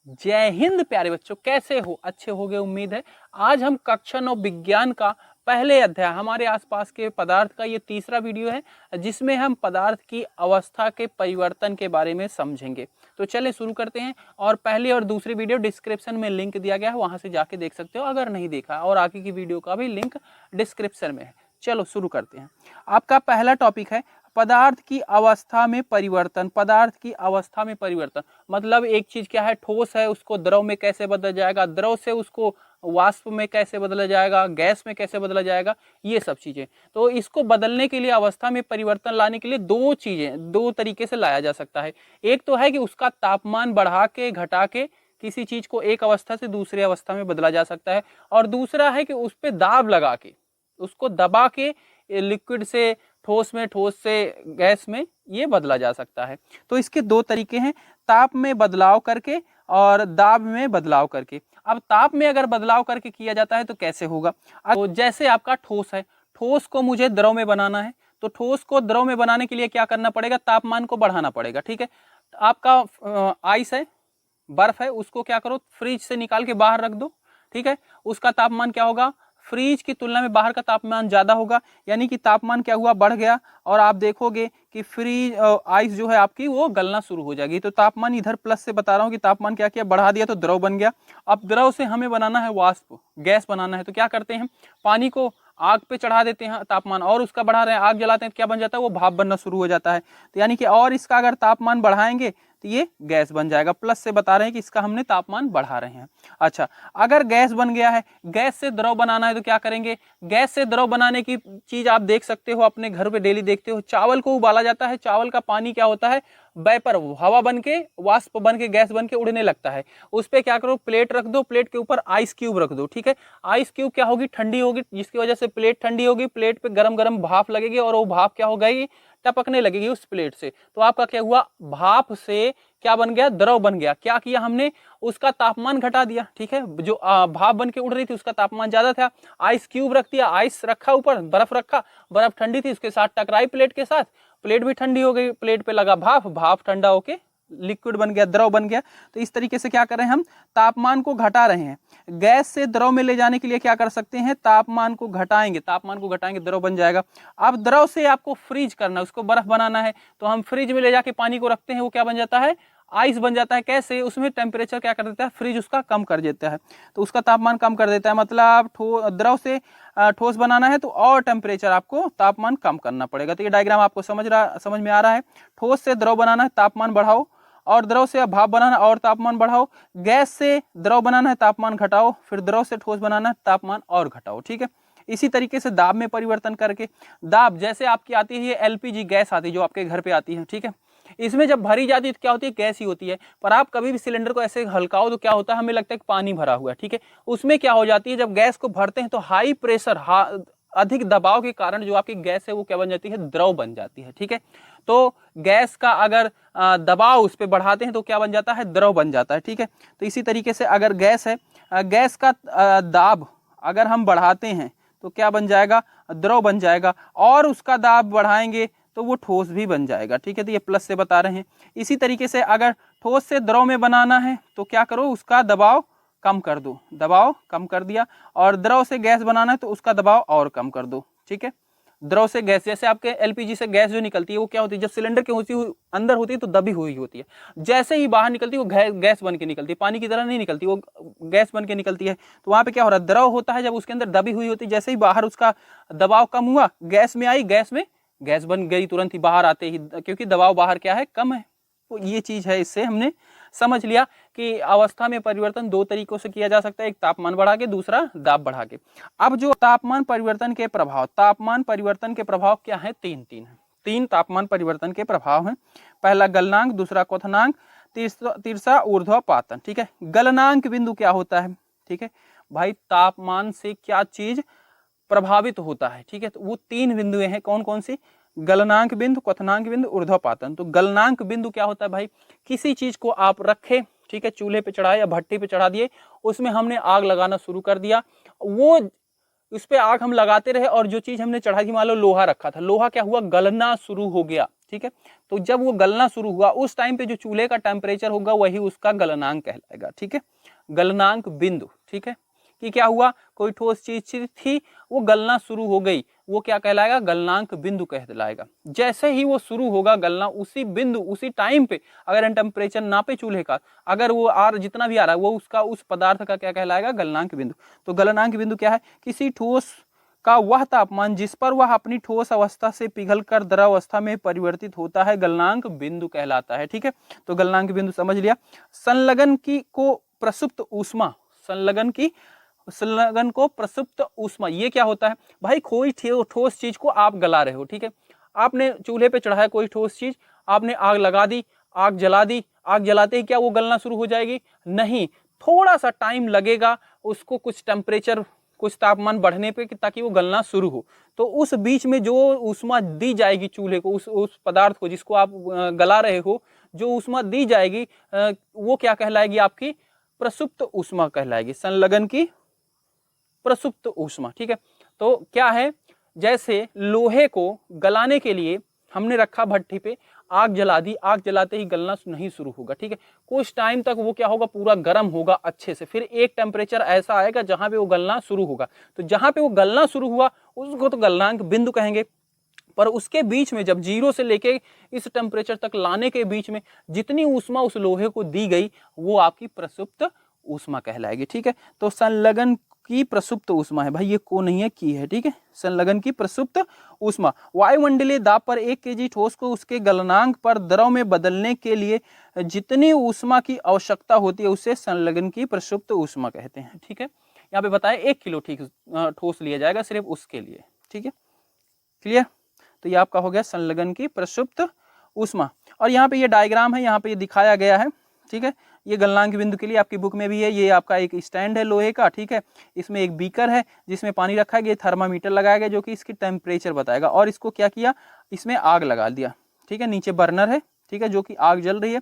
जय हिंद प्यारे बच्चों, कैसे हो? अच्छे होगे उम्मीद है। आज हम कक्षा 9 विज्ञान का पहले अध्याय हमारे आसपास के पदार्थ का ये तीसरा वीडियो है, जिसमें हम पदार्थ की अवस्था के परिवर्तन के बारे में समझेंगे। तो चले शुरू करते हैं। और पहली और दूसरी वीडियो डिस्क्रिप्शन में लिंक दिया गया है, वहां से जाके देख सकते हो अगर नहीं देखा, और आगे की वीडियो का भी लिंक डिस्क्रिप्शन में है। चलो शुरू करते हैं। आपका पहला टॉपिक है पदार्थ की अवस्था में परिवर्तन। पदार्थ की अवस्था में परिवर्तन मतलब एक चीज क्या है, ठोस है, उसको द्रव में कैसे बदला जाएगा, द्रव से उसको वाष्प में कैसे बदला जाएगा, गैस में कैसे बदला जाएगा, ये सब चीजें। तो इसको बदलने के लिए, अवस्था में परिवर्तन लाने के लिए दो चीजें, दो तरीके से लाया जा सकता है। एक तो है कि उसका तापमान बढ़ा के घटा के किसी चीज को एक अवस्था से दूसरी अवस्था में बदला जा सकता है, और दूसरा है कि उस पर दाब लगा के, उसको दबा के लिक्विड से ठोस में, ठोस से गैस में ये बदला जा सकता है। तो इसके दो तरीके हैं, ताप में बदलाव करके और दाब में बदलाव करके। अब ताप में अगर बदलाव करके किया जाता है तो कैसे होगा? तो जैसे आपका ठोस है, ठोस को मुझे द्रव में बनाना है, तो ठोस को द्रव में बनाने के लिए क्या करना पड़ेगा? तापमान को बढ़ाना पड़ेगा। ठीक है, आपका आइस है, बर्फ है, उसको क्या करो, फ्रिज से निकाल के बाहर रख दो। ठीक है, उसका तापमान क्या होगा? फ्रीज की तुलना में बाहर का तापमान ज्यादा होगा, यानी कि तापमान क्या हुआ? बढ़ गया। और आप देखोगे कि फ्रीज आइस जो है आपकी वो गलना शुरू हो जाएगी। तो तापमान इधर प्लस से बता रहा हूँ कि तापमान क्या किया? बढ़ा दिया, तो द्रव बन गया। अब द्रव से हमें बनाना है वाष्प, गैस बनाना है, तो क्या करते हैं? पानी को आग पे चढ़ा देते हैं तापमान, और उसका बढ़ा रहे हैं, आग जलाते हैं, तो क्या बन जाता है? वो भाप बनना शुरू हो जाता है। तो यानी कि और इसका अगर तापमान बढ़ाएंगे तो ये गैस बन जाएगा। प्लस से बता रहे हैं कि इसका हमने तापमान बढ़ा रहे हैं। अच्छा, अगर गैस बन गया है, गैस से द्रव बनाना है, तो क्या करेंगे? गैस से द्रव बनाने की चीज आप देख सकते हो, अपने घर पे डेली देखते हो, चावल को उबाला जाता है, चावल का पानी क्या होता है? वेपर, हवा बन के, वाष्प बन के, गैस बन के उड़ने लगता है। उस पर क्या करो? प्लेट रख दो, प्लेट के ऊपर आइस क्यूब रख दो। ठीक है, आइस क्यूब क्या होगी? ठंडी होगी, जिसकी वजह से प्लेट ठंडी होगी, प्लेट पे गरम गरम भाप लगेगी, और वो भाप क्या हो गई? टपकने लगेगी उस प्लेट से। तो आपका क्या हुआ? भाप से क्या बन गया? द्रव बन गया। क्या किया हमने? उसका तापमान घटा दिया। ठीक है, जो भाप बन के उड़ रही थी उसका तापमान ज्यादा था, आइस क्यूब रख दिया, आइस रखा ऊपर, बर्फ रखा, बर्फ ठंडी थी, उसके साथ टकराई प्लेट के साथ, प्लेट भी ठंडी हो गई, प्लेट पे लगा भाप, भाप ठंडा होके लिक्विड बन गया, द्रव बन गया। तो इस तरीके से क्या कर रहे हैं? हम तापमान को घटा रहे हैं। गैस से द्रव में ले जाने के लिए क्या कर सकते हैं? तापमान को घटाएंगे, तापमान को घटाएंगे, द्रव बन जाएगा। अब द्रव से आपको फ्रीज करना है, उसको बर्फ बनाना है, तो हम फ्रिज में ले जाके पानी को रखते हैं, वो क्या बन जाता है? आइस बन जाता है। कैसे? उसमें टेम्परेचर क्या कर देता है? फ्रिज उसका कम कर देता है, तो उसका तापमान कम कर देता है। मतलब द्रव से ठोस बनाना है तो और टेम्परेचर आपको, तापमान कम करना पड़ेगा। तो ये डायग्राम आपको समझ में आ रहा है। ठोस से द्रव बनाना है, तापमान बढ़ाओ, और द्रव से भाप बनाना और तापमान बढ़ाओ। गैस से द्रव बनाना है, तापमान घटाओ, फिर द्रव से ठोस बनाना है, तापमान और घटाओ। ठीक है, इसी तरीके से दाब में परिवर्तन करके, दाब जैसे आपकी आती है, ये एलपीजी गैस आती है जो आपके घर पे आती है। ठीक है, इसमें जब भरी जाती है तो क्या होती है? गैस ही होती है। पर आप कभी भी सिलेंडर को ऐसे हल्काओ तो क्या होता है? हमें लगता है कि पानी भरा हुआ है। ठीक है, उसमें क्या हो जाती है? जब गैस को भरते हैं तो हाई प्रेशर, अधिक दबाव के कारण जो आपकी गैस है वो क्या बन जाती है? द्रव बन जाती है। ठीक है, तो गैस का अगर दबाव उस पर बढ़ाते हैं तो क्या बन जाता है? द्रव बन जाता है। ठीक है, तो इसी तरीके से अगर गैस है, गैस का दाब अगर हम बढ़ाते हैं तो क्या बन जाएगा? द्रव बन जाएगा, और उसका दाब बढ़ाएंगे तो वो ठोस भी बन जाएगा। ठीक है, तो ये प्लस से बता रहे हैं। इसी तरीके से अगर ठोस से द्रव में बनाना है तो क्या करो? उसका दबाव कम कर दो, दबाव कम कर दिया, और द्रव से गैस बनाना है तो उसका दबाव और कम कर दो। ठीक है, द्रव से गैस, जैसे आपके एलपीजी से गैस जो निकलती है वो क्या होती है? जब सिलेंडर के अंदर होती है तो दबी हुई होती है, जैसे ही बाहर निकलती है वो गैस बन के निकलती है, पानी की तरह नहीं निकलती, वो गैस बन के निकलती है। तो वहां पे क्या हो रहा है? द्रव होता है, जब उसके अंदर दबी हुई होती है, जैसे ही बाहर उसका दबाव कम हुआ, गैस में आई, गैस में गैस बन गई तुरंत ही बाहर आते ही, क्योंकि दबाव बाहर क्या है? कम है। तो ये चीज है, इससे हमने समझ लिया कि अवस्था में परिवर्तन दो तरीकों से किया जा सकता है, एक तापमान बढ़ा के, दूसरा दाब बढ़ा के। अब जो तापमान परिवर्तन के प्रभाव, तापमान परिवर्तन के प्रभाव क्या है? तीन तापमान परिवर्तन के प्रभाव हैं। पहला गलनांक, दूसरा क्वथनांक, तीसरा ऊर्ध्वपातन। ठीक है, गलनांक बिंदु क्या होता है? ठीक है भाई, तापमान से क्या चीज प्रभावित होता है? ठीक है, तो वो तीन बिंदुएं हैं, कौन कौन सी? गलनांक बिंदु, क्वथनांक बिंदु, ऊर्ध्वपातन। तो गलनांक बिंदु क्या होता है भाई? किसी चीज को आप रखे, ठीक है, चूल्हे पे चढ़ाए या भट्टी पे चढ़ा दिए, उसमें हमने आग लगाना शुरू कर दिया, वो उस पे आग हम लगाते रहे, और जो चीज हमने चढ़ाई थी, मान लो लोहा रखा था, लोहा क्या हुआ? गलना शुरू हो गया। ठीक है। तो जब वो गलना शुरू हुआ उस टाइम पे जो चूल्हे का टेम्परेचर होगा वही उसका गलनांक कहलाएगा, ठीक है, गलनांक बिंदु, ठीक है। कि क्या हुआ, कोई ठोस चीज थी वो गलना शुरू हो गई, वो क्या कहलाएगा, गलनांक बिंदु कहलाएगा। जैसे ही वो शुरू होगा गलना, उसी बिंदु उसी टाइम पे अगर हम टेम्परेचर नापे चूल्हे का, अगर वो जितना भी आ रहा है वो उसका उस पदार्थ का क्या कहलाएगा, गलनांक बिंदु। तो गलनांक बिंदु क्या है, किसी ठोस का वह तापमान जिस पर वह अपनी ठोस अवस्था से पिघलकर द्रव अवस्था में परिवर्तित होता है गलनांक बिंदु कहलाता है, ठीक है। तो गलनांक बिंदु समझ लिया। संलग्न की को प्रसुप्त ऊष्मा, संलग्न को प्रसुप्त ऊष्मा, ये क्या होता है भाई, कोई ठोस चीज को आप गला रहे हो, ठीक है। आपने चूल्हे पे चढ़ाया कोई ठोस चीज, आपने आग लगा दी, आग जला दी, आग जलाते ही क्या वो गलना शुरू हो जाएगी, नहीं, थोड़ा सा टाइम लगेगा उसको, कुछ टेम्परेचर कुछ तापमान बढ़ने पे ताकि वो गलना शुरू हो। तो उस बीच में जो ऊष्मा दी जाएगी चूल्हे को, उस पदार्थ को जिसको आप गला रहे हो, जो ऊष्मा दी जाएगी वो क्या कहलाएगी, आपकी प्रसुप्त ऊष्मा कहलाएगी, संलग्न की प्रसुप्त ऊष्मा, ठीक है। तो क्या है, जैसे लोहे को गलाने के लिए हमने रखा भट्टी पे, आग जला दी, आग जलाते ही गलना नहीं शुरू होगा, ठीक है। कुछ टाइम तक वो क्या होगा, पूरा गर्म होगा अच्छे से, फिर एक टेम्परेचर ऐसा आएगा जहां पे वो गलना शुरू होगा। तो जहां पे वो गलना शुरू हुआ उसको तो गलनांक बिंदु कहेंगे। पर उसके बीच में जब 0 से लेके इस टेम्परेचर तक लाने के बीच में जितनी ऊष्मा उस लोहे को दी गई वो आपकी प्रसुप्त ऊष्मा कहलाएगी, ठीक है। तो संलग्न की प्रसुप्त ऊष्मा है भाई, ये को नहीं है, की है, ठीक है। संलग्न की प्रसुप्त ऊष्मा, वायुमंडलीय दाब पर 1 kg ठोस को उसके गलनांक पर द्रव में बदलने के लिए जितनी ऊष्मा की आवश्यकता होती है उसे संलग्न की प्रसुप्त ऊष्मा कहते हैं, ठीक है। यहाँ पे बताया 1 किलो ठीक ठोस लिया जाएगा सिर्फ उसके लिए, ठीक है, क्लियर। तो ये आपका हो गया संलग्न की प्रसुप्त ऊष्मा। और यहाँ पे ये डायग्राम है, यहाँ पे ये दिखाया गया है, ठीक है। ये गलनांक बिंदु के लिए आपकी बुक में भी है, ये आपका एक स्टैंड है लोहे का, ठीक है। इसमें एक बीकर है जिसमें पानी रखा है, ये थर्मामीटर लगाया गया जो कि इसकी टेम्परेचर बताएगा। और इसको क्या किया, इसमें आग लगा दिया, ठीक है। नीचे बर्नर है, ठीक है, जो कि आग जल रही है।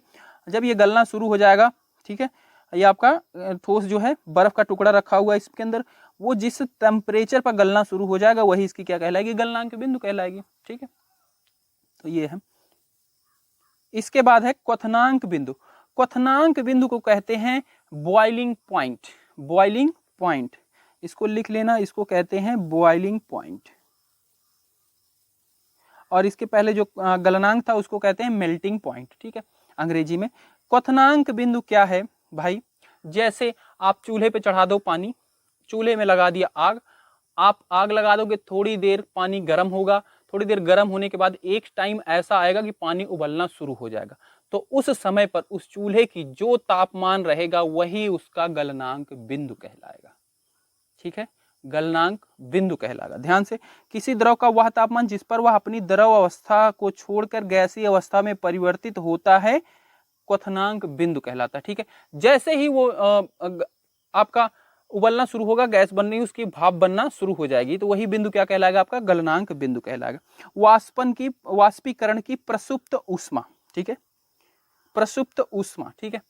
जब ये गलना शुरू हो जाएगा, ठीक है, ये आपका ठोस जो है बर्फ का टुकड़ा रखा हुआ है इसके अंदर, वो जिस टेम्परेचर पर गलना शुरू हो जाएगा वही इसकी क्या कहलाएगी, गलनांक बिंदु कहलाएगी, ठीक है। तो ये है। इसके बाद है क्वथनांक बिंदु। क्वथनांक बिंदु को कहते हैं बॉइलिंग पॉइंट, बॉइलिंग पॉइंट, इसको लिख लेना, इसको कहते हैं बॉइलिंग पॉइंट। और इसके पहले जो गलनांक था उसको कहते हैं मेल्टिंग पॉइंट, ठीक है, अंग्रेजी में। क्वथनांक बिंदु क्या है भाई, जैसे आप चूल्हे पे चढ़ा दो पानी, चूल्हे में लगा दिया आग, आप आग लगा दोगे, थोड़ी देर पानी गर्म होगा, थोड़ी देर गर्म होने के बाद एक टाइम ऐसा आएगा कि पानी उबलना शुरू हो जाएगा। तो उस समय पर उस चूल्हे की जो तापमान रहेगा वही उसका गलनांक बिंदु कहलाएगा, ठीक है, गलनांक बिंदु कहलाएगा। ध्यान से, किसी द्रव का वह तापमान जिस पर वह अपनी द्रव अवस्था को छोड़कर गैसीय अवस्था में परिवर्तित होता है क्वथनांक बिंदु कहलाता है, ठीक है। जैसे ही वो आपका उबलना शुरू होगा, गैस बननी, उसकी भाप बनना शुरू हो जाएगी, तो वही बिंदु क्या कहलाएगा, आपका गलनांक बिंदु कहलाएगा। वाष्पीकरण की प्रसुप्त ऊष्मा, ठीक है, प्रसुप्त ऊष्मा, ठीक है।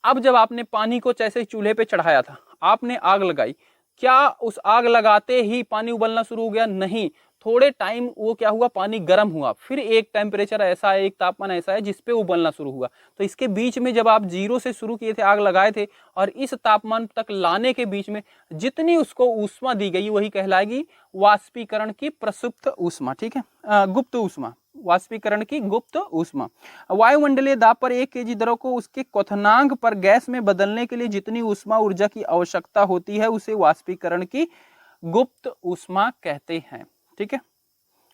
अब जब आपने पानी को जैसे चूल्हे पे चढ़ाया था, आपने आग लगाई, क्या उस आग लगाते ही पानी उबलना शुरू हो गया, नहीं, थोड़े टाइम वो क्या हुआ, पानी गर्म हुआ, फिर एक टेम्परेचर ऐसा है, एक तापमान ऐसा है जिसपे उबलना शुरू हुआ। तो इसके बीच में जब आप 0 से शुरू किए थे, आग लगाए थे, और इस तापमान तक लाने के बीच में जितनी उसको ऊष्मा दी गई वही कहलाएगी वाष्पीकरण की प्रसुप्त ऊष्मा, ठीक है, गुप्त ऊष्मा, वाष्पीकरण की गुप्त ऊष्मा। वायुमंडलीय दाब पर 1 kg द्रव को उसके क्वथनांक पर गैस में बदलने के लिए जितनी ऊष्मा ऊर्जा की आवश्यकता होती है उसे वाष्पीकरण की गुप्त ऊष्मा कहते हैं, ठीक है।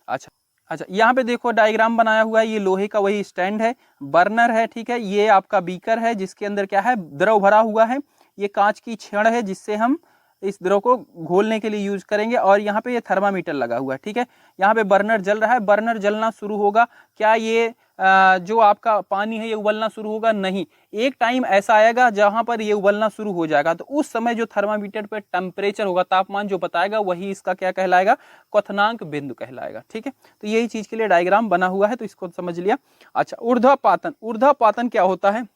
अच्छा, यहाँ पे देखो डायग्राम बनाया हुआ है, ये लोहे का वही स्टैंड है, बर्नर है, ठीक है, ये आपका बीकर है जिसके अंदर क्या है, द्रव भरा हुआ है, ये कांच की छड़ है जिससे हम इस द्रव को घोलने के लिए यूज करेंगे, और यहाँ पे ये थर्मामीटर लगा हुआ है, ठीक है। यहाँ पे बर्नर जल रहा है, बर्नर जलना शुरू होगा, क्या ये जो आपका पानी है ये उबलना शुरू होगा, नहीं, एक टाइम ऐसा आएगा जहां पर ये उबलना शुरू हो जाएगा। तो उस समय जो थर्मामीटर पे टेम्परेचर होगा, तापमान जो बताएगा वही इसका क्या कहलाएगा, क्वथनांक बिंदु कहलाएगा, ठीक है। तो यही चीज के लिए डायग्राम बना हुआ है, तो इसको समझ लिया। अच्छा, ऊर्ध्वापातन, ऊर्ध्वापातन क्या होता है,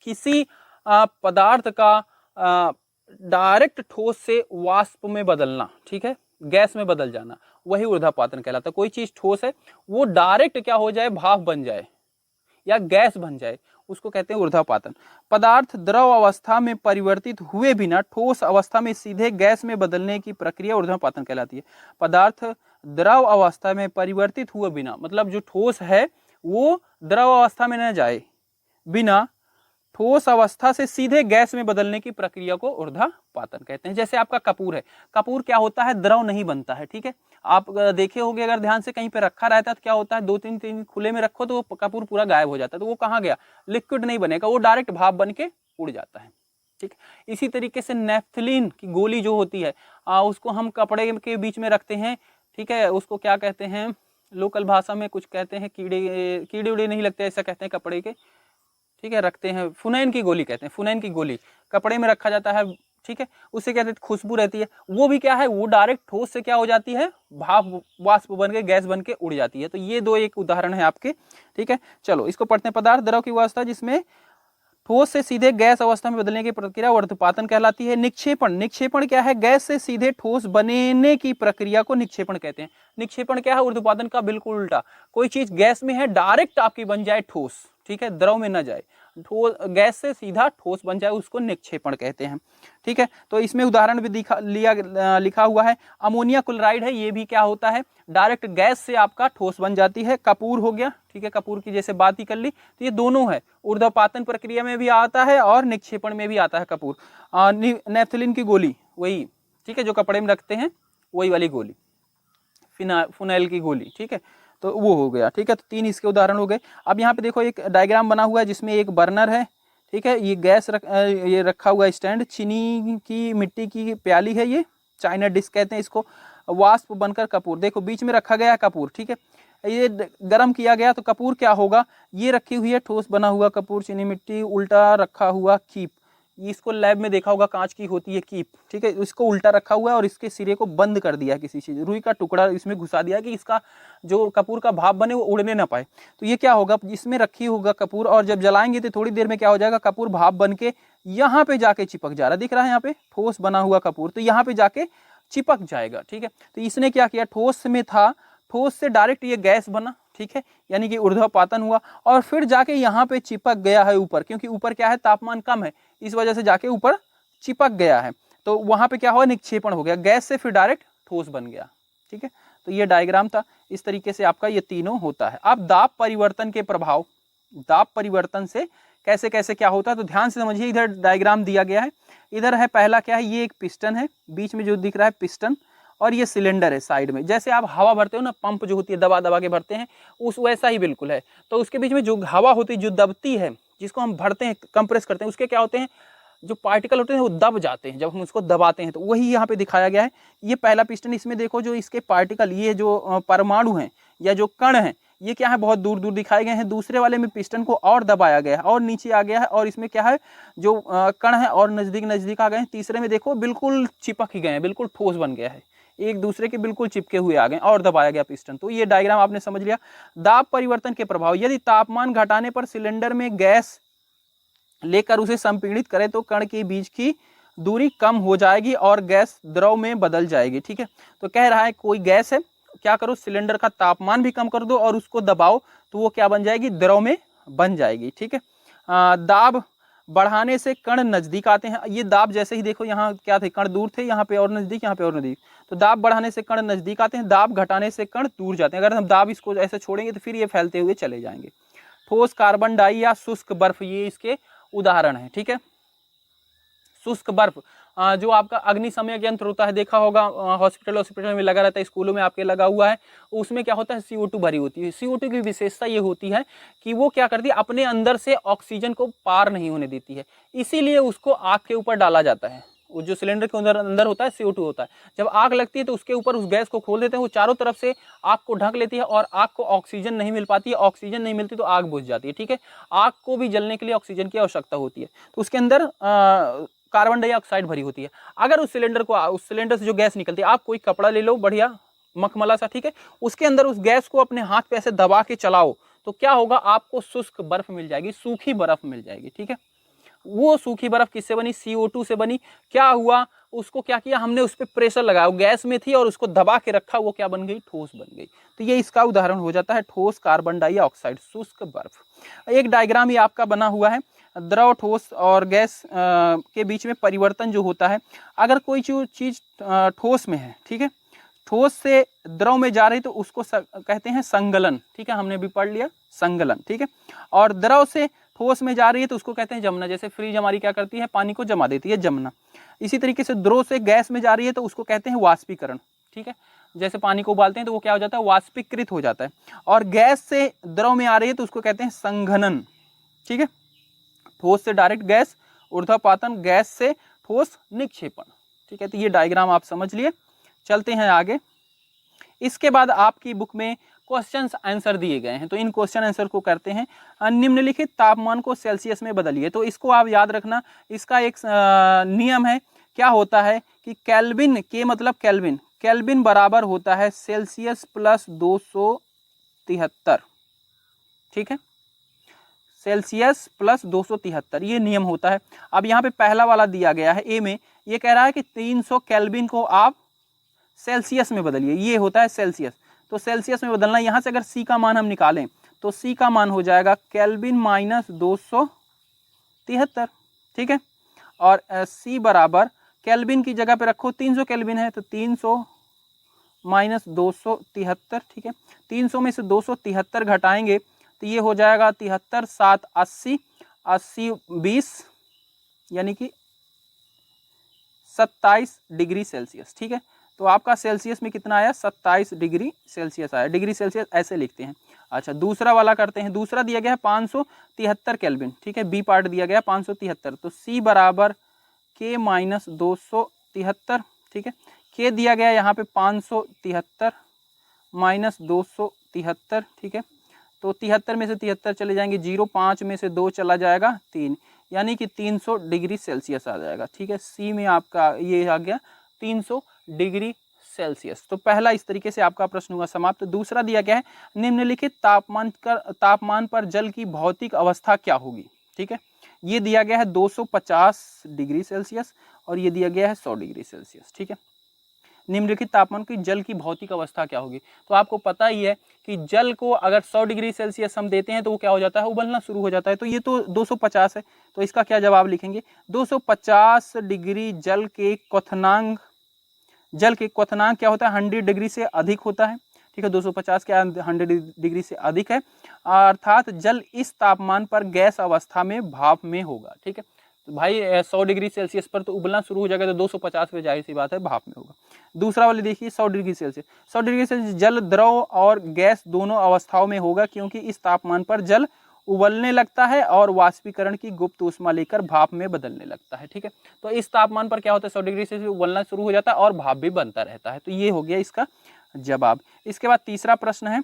किसी पदार्थ का डायरेक्ट ठोस से वाष्प में बदलना, ठीक है, गैस में बदल जाना, वही ऊर्ध्वपातन कहलाता है। कोई चीज ठोस है वो डायरेक्ट क्या हो जाए, भाप बन जाए या गैस बन जाए, उसको कहते हैं ऊर्ध्वपातन। पदार्थ द्रव अवस्था में परिवर्तित हुए बिना ठोस अवस्था में सीधे गैस में बदलने की प्रक्रिया ऊर्ध्वपातन कहलाती है। पदार्थ द्रव अवस्था में परिवर्तित हुए बिना, मतलब जो ठोस है वो द्रव अवस्था में न जाए, बिना ठोस अवस्था से सीधे गैस में बदलने की प्रक्रिया को ऊर्ध्वपातन कहते हैं। जैसे आपका कपूर है, कपूर क्या होता है, द्रव नहीं बनता है, ठीक है। आप देखे होंगे अगर ध्यान से, कहीं पे रखा रहता है तो क्या होता है, 2-3 खुले में रखो तो वो कपूर पूरा गायब हो जाता है, तो वो कहाँ गया, लिक्विड नहीं बनेगा, वो डायरेक्ट भाप बन के उड़ जाता है, ठीक। इसी तरीके से नेफ्थलीन की गोली जो होती है, उसको हम कपड़े के बीच में रखते हैं, ठीक है। उसको क्या कहते हैं, लोकल भाषा में कुछ कहते हैं, कीड़े उड़े नहीं लगते, ऐसा कहते हैं कपड़े के, ठीक है, रखते हैं, फुनैन की गोली कहते हैं, फुनैन की गोली कपड़े में रखा जाता है, ठीक है। उससे क्या कहते हैं, खुशबू रहती है, वो भी क्या है, वो डायरेक्ट ठोस से क्या हो जाती है, भाप वाष्प बन के गैस बन के उड़ जाती है। तो ये दो एक उदाहरण है आपके, ठीक है। चलो इसको पढ़ते हैं। पदार्थ द्रव की अवस्था जिसमें ठोस से सीधे गैस अवस्था में बदलने की प्रक्रिया ऊर्ध्वपातन कहलाती है। निक्षेपण, निक्षेपण क्या है, गैस से सीधे ठोस बनने की प्रक्रिया को निक्षेपण कहते हैं। निक्षेपण क्या है, ऊर्ध्वपातन का बिल्कुल उल्टा, कोई चीज गैस में है डायरेक्ट आपकी बन जाए ठोस, ठीक है, द्रव में न जाए, गैस से सीधा ठोस बन जाए, उसको निक्षेपण कहते हैं, ठीक है। तो इसमें उदाहरण भी लिखा हुआ है। अमोनिया क्लोराइड है, ये भी क्या होता है, डायरेक्ट गैस से आपका ठोस बन जाती है। कपूर हो गया, ठीक है, कपूर की जैसे बात ही कर ली, तो ये दोनों है, ऊर्ध्वपातन प्रक्रिया में भी आता है और निक्षेपण में भी आता है कपूर। नेफ्थलीन की गोली वही, ठीक है, जो कपड़े में रखते हैं वही वाली गोली, फिनाइल की गोली, ठीक है, तो वो हो गया, ठीक है। तो 3 इसके उदाहरण हो गए। अब यहाँ पे देखो एक डायग्राम बना हुआ है जिसमें एक बर्नर है, ठीक है, ये गैस ये रखा हुआ है स्टैंड, चीनी की मिट्टी की प्याली है, ये चाइना डिश कहते हैं इसको, वाष्प बनकर कपूर, देखो बीच में रखा गया है कपूर, ठीक है, ये गर्म किया गया तो कपूर क्या होगा, ये रखी हुई है ठोस बना हुआ कपूर, चीनी मिट्टी, उल्टा रखा हुआ कीप, इसको लैब में देखा होगा, कांच की होती है कीप, ठीक है, इसको उल्टा रखा हुआ है और इसके सिरे को बंद कर दिया है किसी चीज, रुई का टुकड़ा इसमें घुसा दिया कि इसका जो कपूर का भाप बने वो उड़ने ना पाए। तो ये क्या होगा, इसमें रखी होगा कपूर, और जब जलाएंगे तो थोड़ी देर में क्या हो जाएगा, कपूर भाप बन के यहाँ पे जाके चिपक जा रहा है, दिख रहा है यहाँ पे ठोस बना हुआ कपूर, तो यहाँ पे जाके चिपक जाएगा, ठीक है। तो इसने क्या किया, ठोस में था, ठोस से डायरेक्ट ये गैस बना, ठीक है, यानी कि ऊर्ध्वपातन हुआ, और फिर जाके यहाँ पे चिपक गया है ऊपर, क्योंकि ऊपर क्या है, तापमान कम है, इस वजह से जाके ऊपर चिपक गया है, तो वहां पे क्या हुआ, निक्षेपण हो गया, गैस से फिर डायरेक्ट ठोस बन गया, ठीक है। तो ये डायग्राम था, इस तरीके से आपका ये तीनों होता है। अब दाब परिवर्तन के प्रभाव, दाब परिवर्तन से कैसे कैसे क्या होता है, तो ध्यान से समझिए, इधर डायग्राम दिया गया है, इधर है पहला क्या है, ये एक पिस्टन है, बीच में जो दिख रहा है पिस्टन, और ये सिलेंडर है साइड में, जैसे आप हवा भरते हो ना, पंप जो होती है दबा दबा के भरते हैं, उस वैसा ही बिल्कुल है। तो उसके बीच में जो हवा होती है, जो दबती है, जिसको हम भरते हैं, कंप्रेस करते हैं, उसके क्या होते हैं, जो पार्टिकल होते हैं वो दब जाते हैं जब हम उसको दबाते हैं, तो वही यहाँ पे दिखाया गया है। ये पहला पिस्टन, इसमें देखो जो इसके पार्टिकल, ये जो परमाणु हैं या जो कण हैं, ये क्या है, बहुत दूर दूर दिखाए गए हैं। दूसरे वाले में पिस्टन को और दबाया गया है और नीचे आ गया है, और इसमें क्या है, जो कण है और नजदीक नजदीक आ गए हैं। तीसरे में देखो बिल्कुल चिपक ही गए हैं, बिल्कुल ठोस बन गया है, एक दूसरे के बिल्कुल चिपके हुए आ गए और दबाया गया पिस्टन। तो ये डायग्राम आपने समझ लिया। दाब परिवर्तन के प्रभाव, यदि तापमान घटाने पर सिलेंडर में गैस लेकर उसे संपीड़ित करें तो कण के बीच की दूरी कम हो जाएगी और गैस द्रव में बदल जाएगी, ठीक है। तो कह रहा है कोई गैस है, क्या करो, सिलेंडर का तापमान भी कम कर दो और उसको दबाओ तो वो क्या बन जाएगी, द्रव में बन जाएगी, ठीक है। दाब बढ़ाने से कण नजदीक आते हैं, ये दाब जैसे ही देखो यहाँ क्या थे, कण दूर थे, यहाँ पे और नजदीक, यहाँ पे और नजदीक, तो दाब बढ़ाने से कण नजदीक आते हैं, दाब घटाने से कण दूर जाते हैं। अगर हम दाब इसको ऐसे छोड़ेंगे तो फिर ये फैलते हुए चले जाएंगे। ठोस कार्बन डाई या शुष्क बर्फ, ये इसके उदाहरण है, ठीक है। शुष्क बर्फ, जो आपका अग्निशमन यंत्र होता है, देखा होगा हॉस्पिटल में लगा रहता है, स्कूलों में आपके लगा हुआ है, उसमें क्या होता है, CO2 भरी होती है। CO2 की विशेषता ये होती है कि वो क्या करती है, अपने अंदर से ऑक्सीजन को पार नहीं होने देती है, इसीलिए उसको आग के ऊपर डाला जाता है। वो जो सिलेंडर के अंदर होता है CO2 होता है, जब आग लगती है तो उसके ऊपर उस गैस को खोल देते हैं, वो चारों तरफ से आग को ढक लेती है और आग को ऑक्सीजन नहीं मिल पाती है, ऑक्सीजन नहीं मिलती तो आग बुझ जाती है, ठीक है। आग को भी जलने के लिए ऑक्सीजन की आवश्यकता होती है, तो उसके अंदर कार्बन डाइऑक्साइड भरी होती है। अगर उस सिलेंडर से जो गैस निकलती है, आप कोई कपड़ा ले लो बढ़िया मखमला सा, ठीक है, उसके अंदर उस गैस को अपने हाथ पे ऐसे दबा के चलाओ तो क्या होगा, आपको शुष्क बर्फ मिल जाएगी, सूखी बर्फ मिल जाएगी, ठीक है। वो सूखी बर्फ किससे बनी, CO2 से बनी। क्या हुआ, उसको क्या किया हमने, उस पर प्रेशर लगाया, वो गैस में थी और उसको दबा के रखा, वो क्या बन गई, ठोस बन गई। तो ये इसका उदाहरण हो जाता है ठोस कार्बन डाइऑक्साइड, शुष्क बर्फ। एक डायग्राम ये आपका बना हुआ है, द्रव, ठोस और गैस के बीच में परिवर्तन जो होता है, अगर कोई चीज ठोस में है, ठीक है, ठोस से द्रव में जा रही तो उसको कहते हैं संगलन, ठीक है, हमने भी पढ़ लिया संगलन, ठीक है। और द्रव से ठोस में जा रही है तो उसको कहते हैं जमना, जैसे फ्रिज हमारी क्या करती है, पानी को जमा देती है, जमना। इसी तरीके से द्रव से गैस में जा रही है तो उसको कहते हैं वाष्पीकरण, ठीक है, जैसे पानी को उबालते हैं तो वो क्या हो जाता है, वाष्पीकृत हो जाता है। और गैस से द्रव में आ रही है तो उसको कहते हैं संघनन, ठीक है, ठोस से डायरेक्ट गैस, ऊर्ध्वपातन, गैस से ठोस निक्षेपण, ठीक है। तो ये डायग्राम आप समझ लिए। चलते हैं आगे। इसके बाद आपकी बुक में क्वेश्चंस आंसर दिए गए हैं, तो इन क्वेश्चन आंसर को करते हैं। निम्नलिखित तापमान को सेल्सियस में बदलिए, तो इसको आप याद रखना, इसका एक नियम है, क्या होता है कि केल्विन, के मतलब केल्विन, केल्विन बराबर होता है सेल्सियस प्लस 273, ठीक है, सेल्सियस प्लस 273, ये नियम होता है। अब यहाँ पे पहला वाला दिया गया है ए में, ये कह रहा है कि 300 केल्विन को आप सेल्सियस में बदलिए, ये होता है सेल्सियस, तो सेल्सियस में बदलना। यहाँ से अगर सी का मान हम निकालें तो सी का मान हो जाएगा केल्विन माइनस 273, ठीक है। और सी बराबर केल्विन की जगह पे रखो 300 केल्विन है तो 300 माइनस 273, ठीक है। 300 में से 273 घटाएंगे तो ये हो जाएगा 73 7 80, 80 20 यानी कि 27 डिग्री सेल्सियस, ठीक है। तो आपका सेल्सियस में कितना आया, 27 डिग्री सेल्सियस आया। डिग्री सेल्सियस ऐसे लिखते हैं। अच्छा, दूसरा वाला करते हैं। दूसरा दिया गया है 573 केल्विन, ठीक है, बी पार्ट दिया गया 573, तो सी बराबर के माइनस 273, ठीक है। के दिया गया यहाँ पे 573 माइनस 273, ठीक है। तो 73 में से 73 चले जाएंगे 0, 5 में से 2 चला जाएगा 3, यानी कि 300 डिग्री सेल्सियस आ जाएगा, ठीक है। सी में आपका ये आ गया 300 डिग्री सेल्सियस। तो पहला इस तरीके से आपका प्रश्न हुआ समाप्त। दूसरा दिया गया है निम्नलिखित तापमान पर जल की भौतिक अवस्था क्या होगी, ठीक है। ये दिया गया है 250 डिग्री सेल्सियस और ये दिया गया है 100 डिग्री सेल्सियस, ठीक है। निम्नलिखित तापमान की जल की भौतिक अवस्था क्या होगी, तो आपको पता ही है कि जल को अगर 100 डिग्री सेल्सियस हम देते हैं तो वो क्या हो जाता है, उबलना शुरू हो जाता है। तो ये तो 250 है, तो इसका क्या जवाब लिखेंगे, 250 डिग्री जल के क्वथनांक, जल के क्वथनांक क्या होता है, 100 डिग्री से अधिक होता है, ठीक है। 250 क्या 100 डिग्री से अधिक है, अर्थात जल इस तापमान पर गैस अवस्था में भाप में होगा, ठीक है। तो भाई 100 डिग्री सेल्सियस पर तो उबलना शुरू हो जाएगा, तो 250 पे जाहिर सी बात है भाप में होगा। दूसरा वाले देखिए 100 डिग्री सेल्सियस, 100 डिग्री सेल्सियस जल द्रव और गैस दोनों अवस्थाओं में होगा, क्योंकि इस तापमान पर जल उबलने लगता है और वाष्पीकरण की गुप्त ऊष्मा लेकर भाप में बदलने लगता है, ठीक है। तो इस तापमान पर क्या होता है, 100 डिग्री सेल्सियस उबलना शुरू हो जाता है और भाप भी बनता रहता है। तो ये हो गया इसका जवाब। इसके बाद तीसरा प्रश्न है,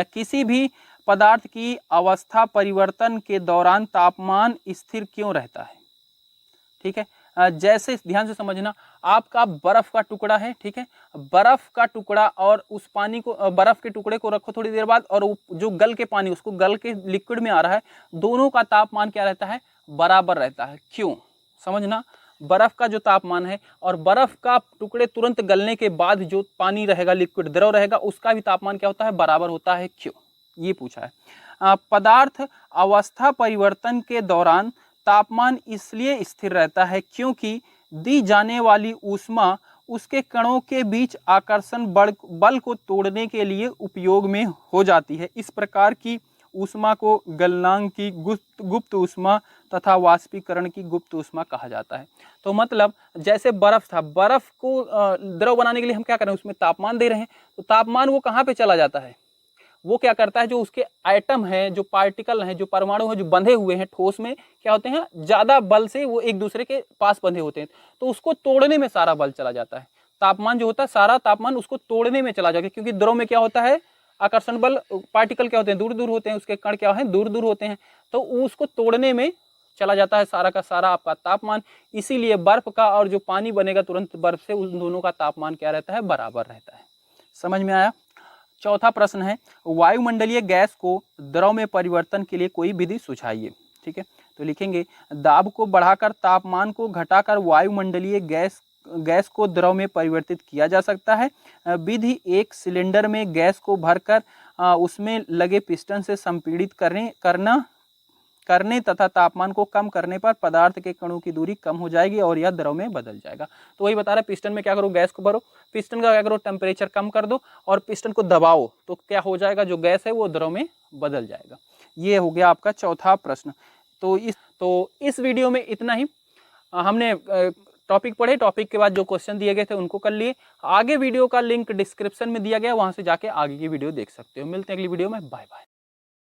किसी भी पदार्थ की अवस्था परिवर्तन के दौरान तापमान स्थिर क्यों रहता है, ठीक है। जैसे ध्यान से समझना, आपका बर्फ का टुकड़ा है, ठीक है, बर्फ का टुकड़ा और उस पानी को, बर्फ के टुकड़े को रखो थोड़ी देर बाद, और जो गल के पानी उसको गल के लिक्विड में आ रहा है, दोनों का तापमान क्या रहता है, बराबर रहता है। क्यों, समझना, बर्फ का जो तापमान है और बर्फ का टुकड़े तुरंत गलने के बाद जो पानी रहेगा, लिक्विड द्रव रहेगा, उसका भी तापमान क्या होता है, बराबर होता है। क्यों, ये पूछा है। पदार्थ अवस्था परिवर्तन के दौरान तापमान इसलिए स्थिर रहता है क्योंकि दी जाने वाली ऊष्मा उसके कणों के बीच आकर्षण बल को तोड़ने के लिए उपयोग में हो जाती है। इस प्रकार की ऊष्मा को गलनांक की गुप्त ऊष्मा तथा वाष्पीकरण की गुप्त ऊष्मा कहा जाता है। तो मतलब जैसे बर्फ था, बर्फ को द्रव बनाने के लिए हम क्या कर रहे हैं, उसमें तापमान दे रहे हैं, तो तापमान वो कहाँ पे चला जाता है, वो क्या करता है, जो उसके एटम है, जो पार्टिकल हैं, जो परमाणु हैं, जो बंधे हुए हैं ठोस में, क्या होते हैं, ज्यादा बल से वो एक दूसरे के पास बंधे होते हैं, तो उसको तोड़ने में सारा बल चला जाता है। तापमान जो होता है, सारा तापमान उसको तोड़ने में चला जाता है, क्योंकि द्रव में क्या होता है, आकर्षण बल, पार्टिकल क्या होते हैं, दूर दूर होते हैं, उसके कण क्या है, दूर दूर होते हैं, तो उसको तोड़ने में चला जाता है सारा का सारा आपका तापमान। इसीलिए बर्फ का और जो पानी बनेगा तुरंत बर्फ से, उन दोनों का तापमान क्या रहता है, बराबर रहता है। समझ में आया। चौथा प्रश्न है, वायुमंडलीय गैस को द्रव में परिवर्तन के लिए कोई विधि सुझाइए, ठीक है। तो लिखेंगे, दाब को बढ़ाकर तापमान को घटाकर वायुमंडलीय गैस गैस को द्रव में परिवर्तित किया जा सकता है। विधि एक, सिलेंडर में गैस को भरकर उसमें लगे पिस्टन से संपीड़ित करने तथा तापमान को कम करने पर पदार्थ के कणों की दूरी कम हो जाएगी और यह द्रव में बदल जाएगा। तो वही बता रहा है, पिस्टन में क्या करो, गैस को भरो, पिस्टन का क्या करो, टेम्परेचर कम कर दो और पिस्टन को दबाओ, तो क्या हो जाएगा, जो गैस है वो द्रव में बदल जाएगा। ये हो गया आपका चौथा प्रश्न। तो इस वीडियो में इतना ही। हमने टॉपिक पढ़े, टॉपिक के बाद जो क्वेश्चन दिए गए थे उनको कर लिए। आगे वीडियो का लिंक डिस्क्रिप्शन में दिया गया, वहां से जाके आगे की वीडियो देख सकते हो। मिलते हैं अगली वीडियो में, बाय बाय।